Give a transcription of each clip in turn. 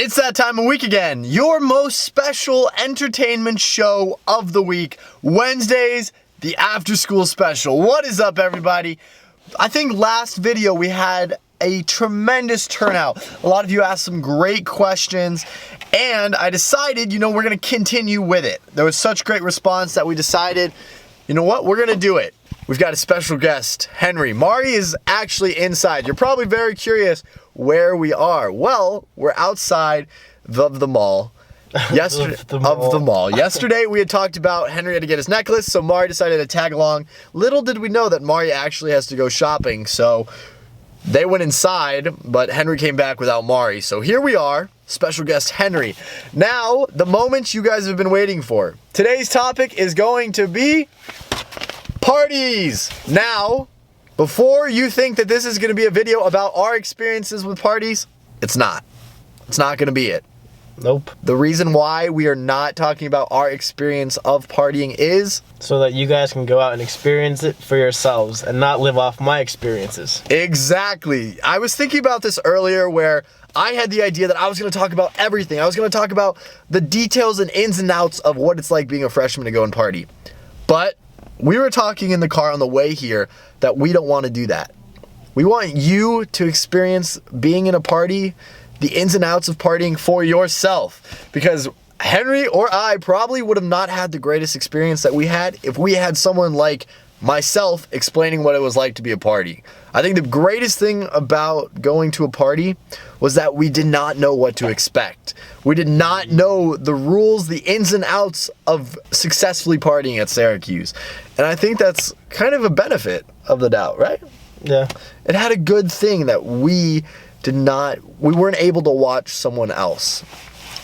It's that time of week again. Your most special entertainment show of the week. Wednesdays, the after school special. What is up, everybody? I think last video we had a tremendous turnout. A lot of you asked some great questions, and I decided, we're gonna continue with it. There was such great response that we decided, you know what, we're gonna do it. We've got a special guest, Henry. Mari is actually inside. You're probably very curious where we are. Well, we're outside of the mall. Yesterday we had talked about Henry had to get his necklace, so Mari decided to tag along. Little did we know that Mari actually has to go shopping, so they went inside, but Henry came back without Mari. So here we are, special guest Henry. Now, the moment you guys have been waiting for. Today's topic is going to be parties. Now, before you think that this is going to be a video about our experiences with parties, it's not. It's not going to be it. Nope. The reason why we are not talking about our experience of partying is so that you guys can go out and experience it for yourselves and not live off my experiences. Exactly. I was thinking about this earlier where I had the idea that I was going to talk about everything. I was going to talk about the details and ins and outs of what it's like being a freshman to go and party. But we were talking in the car on the way here that we don't want to do that. We want you to experience being in a party, the ins and outs of partying for yourself. Because Henry or I probably would have not had the greatest experience that we had if we had someone like myself explaining what it was like to be a party. I think the greatest thing about going to a party was that we did not know what to expect. We did not know the rules, the ins and outs of successfully partying at Syracuse. And I think that's kind of a benefit of the doubt, right? Yeah. It had a good thing that we weren't able to watch someone else.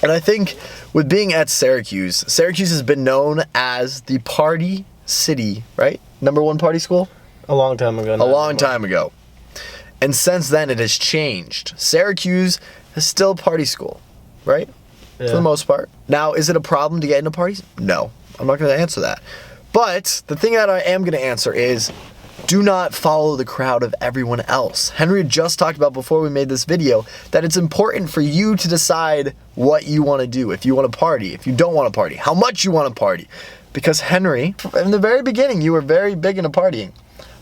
And I think with being at Syracuse has been known as the party city, right? #1 party school? A long time ago. A long time ago. And since then it has changed. Syracuse is still a party school, right? Yeah. For the most part. Now, is it a problem to get into parties? No. I'm not going to answer that. But the thing that I am going to answer is, do not follow the crowd of everyone else. Henry just talked about before we made this video that it's important for you to decide what you want to do. If you want to party, if you don't want to party, how much you want to party. Because Henry, in the very beginning, you were very big into partying.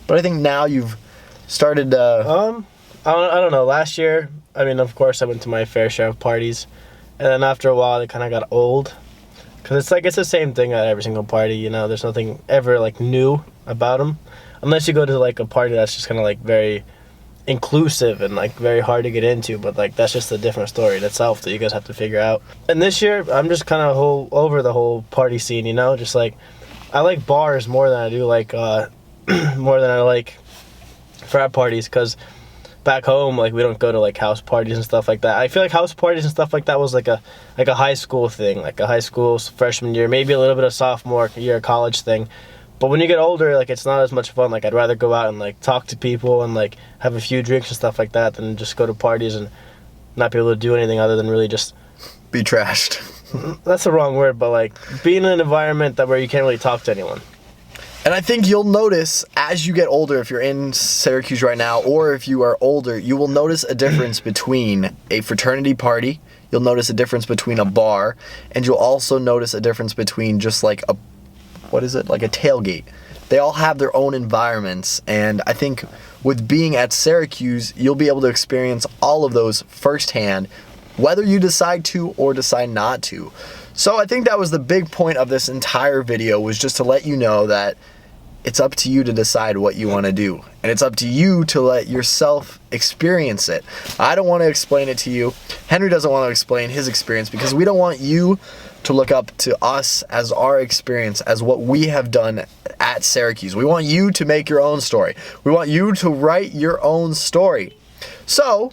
But I think now you've started... I don't know. Last year, of course, I went to my fair share of parties. And then after a while, it kind of got old. Because it's the same thing at every single party, There's nothing ever, new about them. Unless you go to, a party that's just kind of, very inclusive and, very hard to get into. But, that's just a different story in itself that you guys have to figure out. And this year, I'm just kind of over the whole party scene, Just, I like bars more than I do, more than I like frat parties. Because back home, we don't go to, house parties and stuff like that. I feel like house parties and stuff like that was, a high school thing. A high school freshman year, maybe a little bit of sophomore year college thing. But when you get older, it's not as much fun. I'd rather go out and, talk to people and, have a few drinks and stuff like that than just go to parties and not be able to do anything other than really just... be trashed. That's the wrong word, but, be in an environment where you can't really talk to anyone. And I think you'll notice as you get older, if you're in Syracuse right now, or if you are older, you will notice a difference between a fraternity party, you'll notice a difference between a bar, and you'll also notice a difference between just a tailgate. They all have their own environments, and I think with being at Syracuse, you'll be able to experience all of those firsthand, whether you decide to or decide not to. So I think that was the big point of this entire video, was just to let you know that it's up to you to decide what you want to do. And it's up to you to let yourself experience it. I don't want to explain it to you. Henry doesn't want to explain his experience because we don't want you to look up to us as our experience, as what we have done at Syracuse. We want you to make your own story. We want you to write your own story. So,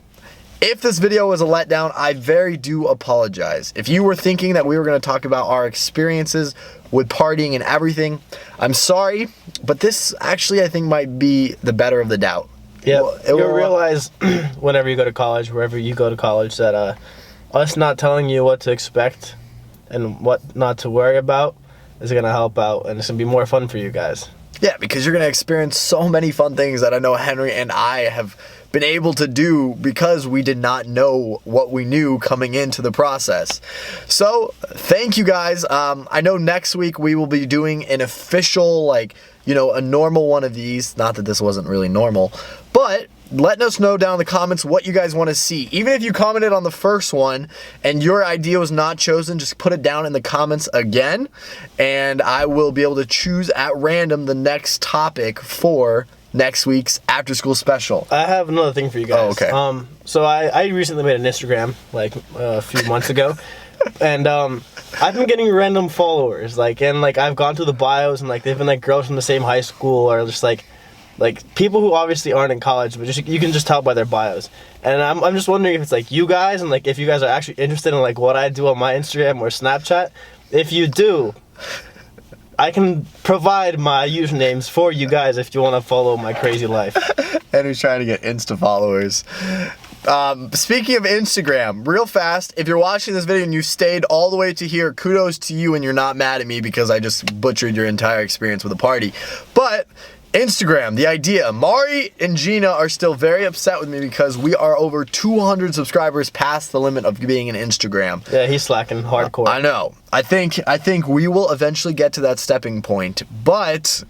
if this video was a letdown, I very do apologize. If you were thinking that we were going to talk about our experiences with partying and everything, I'm sorry, but this actually I think might be the better of the doubt. Yeah, you'll realize whenever you go to college, wherever you go to college, that us not telling you what to expect and what not to worry about is going to help out, and it's going to be more fun for you guys. Yeah, because you're going to experience so many fun things that I know Henry and I have been able to do because we did not know what we knew coming into the process. So thank you guys. I know next week we will be doing an official, like, you know, a normal one of these. Not that this wasn't really normal, but letting us know down in the comments what you guys want to see. Even if you commented on the first one and your idea was not chosen, just put it down in the comments again, and I will be able to choose at random the next topic for next week's after school special. I have another thing for you guys. Oh, okay. So I recently made an Instagram like a few months ago, and I've been getting random followers, and I've gone to the bios, and they've been girls from the same high school, or just like people who obviously aren't in college, but you can just tell by their bios. And I'm just wondering if it's you guys, and if you guys are actually interested in what I do on my Instagram or Snapchat. If you do, I can provide my usernames for you guys if you want to follow my crazy life. Henry's trying to get Insta followers. Speaking of Instagram, real fast, if you're watching this video and you stayed all the way to here, kudos to you, and you're not mad at me because I just butchered your entire experience with a party. But Instagram, the idea. Mari and Gina are still very upset with me because we are over 200 subscribers past the limit of being an Instagram. Yeah, he's slacking hardcore. I know. I think we will eventually get to that stepping point, but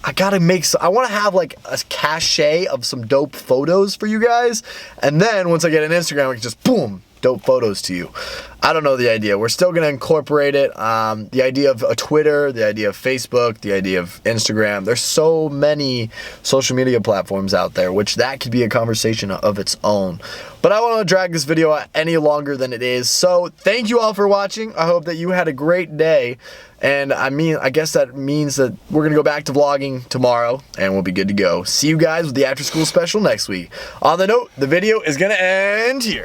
I gotta I want to have a cachet of some dope photos for you guys, and then once I get an Instagram, I can just boom, dope photos to you. I don't know the idea. We're still gonna incorporate it. The idea of a Twitter, the idea of Facebook, the idea of Instagram. There's so many social media platforms out there, which that could be a conversation of its own. But I don't want to drag this video out any longer than it is. So thank you all for watching. I hope that you had a great day. And I guess that means that we're gonna go back to vlogging tomorrow, and we'll be good to go. See you guys with the after school special next week. On the note, the video is gonna end here.